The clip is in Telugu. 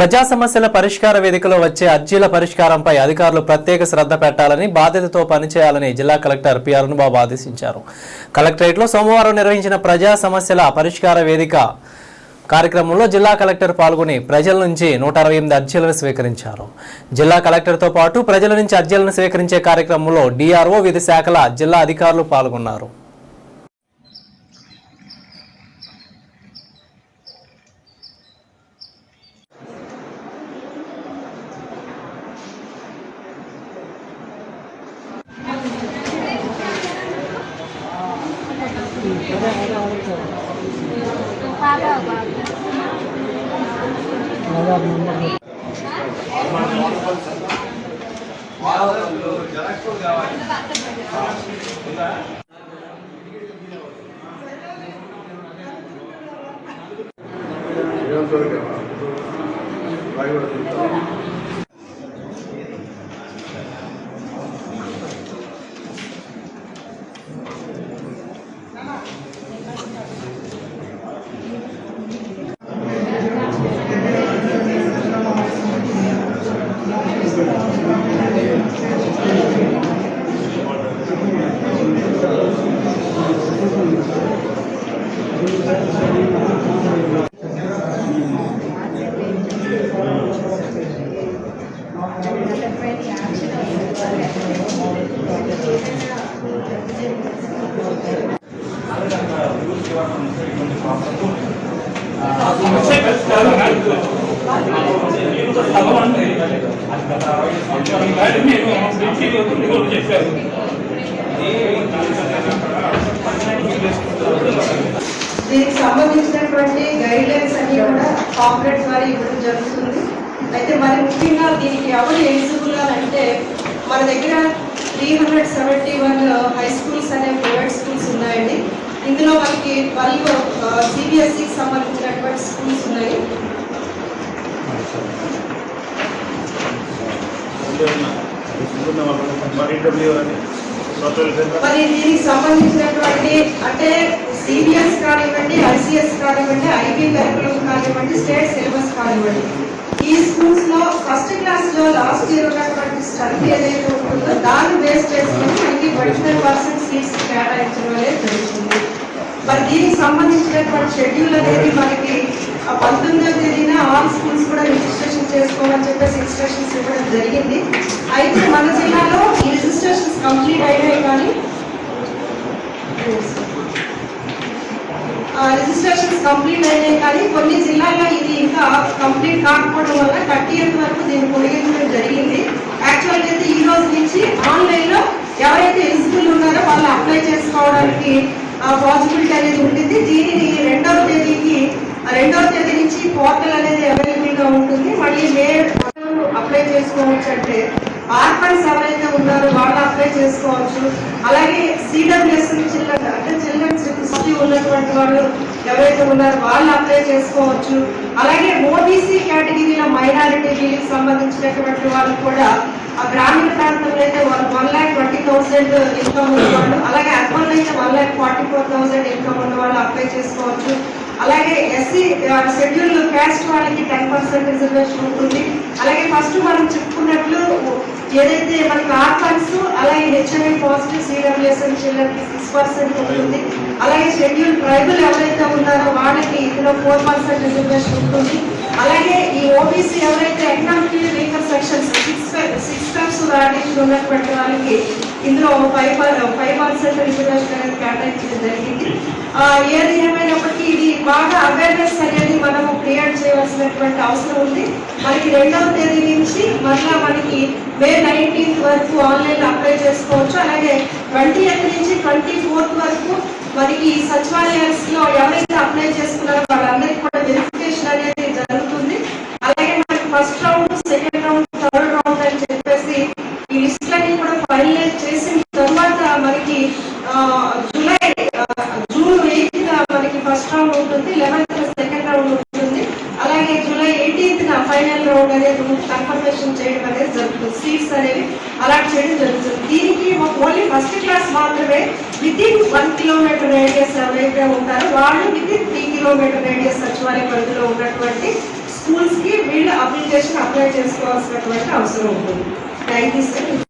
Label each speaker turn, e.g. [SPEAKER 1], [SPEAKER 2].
[SPEAKER 1] ప్రజా సమస్యల పరిష్కార వేదికలో వచ్చే అర్జీల పరిష్కారంపై అధికారులు ప్రత్యేక శ్రద్ధ పెట్టాలని, బాధ్యతతో పనిచేయాలని జిల్లా కలెక్టర్ పి అరుణబాబు ఆదేశించారు. కలెక్టరేట్లో సోమవారం నిర్వహించిన ప్రజా సమస్యల పరిష్కార వేదిక కార్యక్రమంలో జిల్లా కలెక్టర్ పాల్గొని ప్రజల నుంచి 168 అర్జీలను స్వీకరించారు. జిల్లా కలెక్టర్తో పాటు ప్రజల నుంచి అర్జీలను స్వీకరించే కార్యక్రమంలో డిఆర్ఓ, వివిధ శాఖల జిల్లా అధికారులు పాల్గొన్నారు.
[SPEAKER 2] దీనికి సంబంధించినటువంటి గైడ్ లైన్స్ అన్ని కూడా కాంప్లెక్స్ వారి ఇవ్వడం జరుగుతుంది. అయితే మరి ముఖ్యంగా దీనికి ఎవరు ఎలిజిబుల్ అంటే మన దగ్గర 371 హై స్కూల్స్ అనే ప్రైవేట్ స్కూల్స్ ఉన్నాయండి. ఇందులో మనకి 12 సిబిఎస్ఈకి సంబంధించినటువంటి స్కూల్స్ ఉన్నాయి. మరి దీనికి సంబంధించినటువంటి అంటే సిబిఎస్ కానివ్వండి, ఐసిఎస్ కానివ్వండి, ఐబీ కరికులం కానివ్వండి, స్టేట్ సిలబస్ కానివ్వండి, ఈ స్కూల్స్ లో ఫస్ట్ క్లాస్ లో లాస్ట్ ఇయర్ ఉన్నటువంటి స్టడీ ఏదైతే ఉంటుందో దాన్ని బేస్ చేసుకుని మనకి 25% సీట్స్ కేటాయించడం అనేది జరుగుతుంది. మరి దీనికి సంబంధించినటువంటి షెడ్యూల్ అనేది మనకి 19వ తేదీన ఆల్ స్కూల్స్ కూడా రిజిస్ట్రేషన్ చేసుకోవాలని చెప్పేసి ఇన్స్ట్రక్షన్స్ ఇవ్వడం జరిగింది. అయితే మన జిల్లాలో ఈ రిజిస్ట్రేషన్స్ కంప్లీట్ అయినాయి, కానీ కొన్ని జిల్లాల్లో ఇది ఇంకా కంప్లీట్ కాకపోవడం వల్ల 30th వరకు దీన్ని పొడిగించడం జరిగింది. యాక్చువల్గా అయితే ఈ రోజు నుంచి ఆన్లైన్ లో ఎవరైతే ఎలిజిబుల్ ఉన్నారో వాళ్ళు అప్లై చేసుకోవడానికి పాసిబిలిటీ అనేది ఉంటుంది. దీనిని 2వ తేదీ నుంచి పోర్టల్ అనేది అవైలబుల్ గా ఉంటుంది. మళ్ళీ మే అప్లై చేసుకోవచ్చు. అంటే ఆర్ఫన్స్ ఎవరైతే ఉన్నారో వాళ్ళు అప్లై చేసుకోవచ్చు. అలాగే సిడబ్ల్యూఎస్ చిల్డ్రన్స్ ఉన్నటువంటి వాళ్ళు ఎవరైతే ఉన్నారో వాళ్ళు అప్లై చేసుకోవచ్చు. అలాగే ఓబీసీ కేటగిరీలో మైనారిటీకి సంబంధించినటువంటి వాళ్ళు కూడా ఆ గ్రామీణ ప్రాంతంలో అయితే 1,20,000 ఇన్కమ్ ఉన్నవాళ్ళు, అలాగే అర్బన్ అయితే 1,44,000 ఇన్కమ్ ఉన్న వాళ్ళు అప్లై చేసుకోవచ్చు. అలాగే ఎస్సీ షెడ్యూల్ క్యాస్ట్ వాళ్ళకి 10% రిజర్వేషన్ ఉంటుంది. అలాగే ఫస్ట్ మనం చెప్పుకున్నట్లు ఏదైతే మనకి ఆర్ఫన్స్, అలాగే హెచ్ఐవి పాజిటివ్ సిడబ్ల్యూఎస్ చిల్డ్రన్కి 6% ఉంటుంది. అలాగే షెడ్యూల్ ట్రైబల్ ఎవరైతే ఉన్నారో వాళ్ళకి ఇందులో 4% రిజర్వేషన్ ఉంటుంది. అలాగే ఈ ఓబీసీ ఎవరైతే economically weaker sections 6 steps validation ఉన్నటువంటి వాళ్ళకి ఇందులో 5% రిజర్వేషన్ అనేది కేటాయించడం జరిగింది. ఏది ఏమైనప్పటికీ ఇది బాగా అవేర్నెస్ అనేది మనము క్రియేట్ చేయవలసినటువంటి అవసరం ఉంది. మనకి 2వ తేదీ నుంచి మళ్ళా మనకి మే 19th వరకు ఆన్లైన్ అప్లై చేసుకోవచ్చు. అలాగే 20th నుంచి 24th వరకు మనకి సచివాలయాస్ లో ఎవరైతే అప్లై చేసుకున్నారో వాళ్ళందరికీ కూడా వెరిఫికేషన్ అనేది జరుగుతుంది. అలాగే మనకి first round, second round, third round అని చెప్పేసి ఈ లిస్టులన్నీ కూడా ఫైనలైజ్ చేసిన తర్వాత మనకి జూన్ 8th మనకి ఫస్ట్ రౌండ్ ఉంటుంది, 11th సెకండ్ రౌండ్ ఉంటుంది. అలాగే జూలై 18th ఫైనల్ రౌండ్ అనేది కన్ఫర్మేషన్ చేయడం అనేది జరుగుతుంది. సీట్స్ అనేవి అలాట్ చేయడం జరుగుతుంది. దీనికి ఓన్లీ ఫస్ట్ క్లాస్ మాత్రమే వితిన్ 1 కిలోమీటర్ రేడియస్ ఎవరైతే ఉంటారో వాళ్ళు వితిన్ 3 కిలోమీటర్ రేడియస్ సచివాలయ పరిధిలో ఉన్నటువంటి స్కూల్స్ కి వీళ్ళు అప్లై అప్లికేషన్ అప్లై చేసుకోవాల్సినటువంటి అవసరం ఉంటుంది. Thank you sir.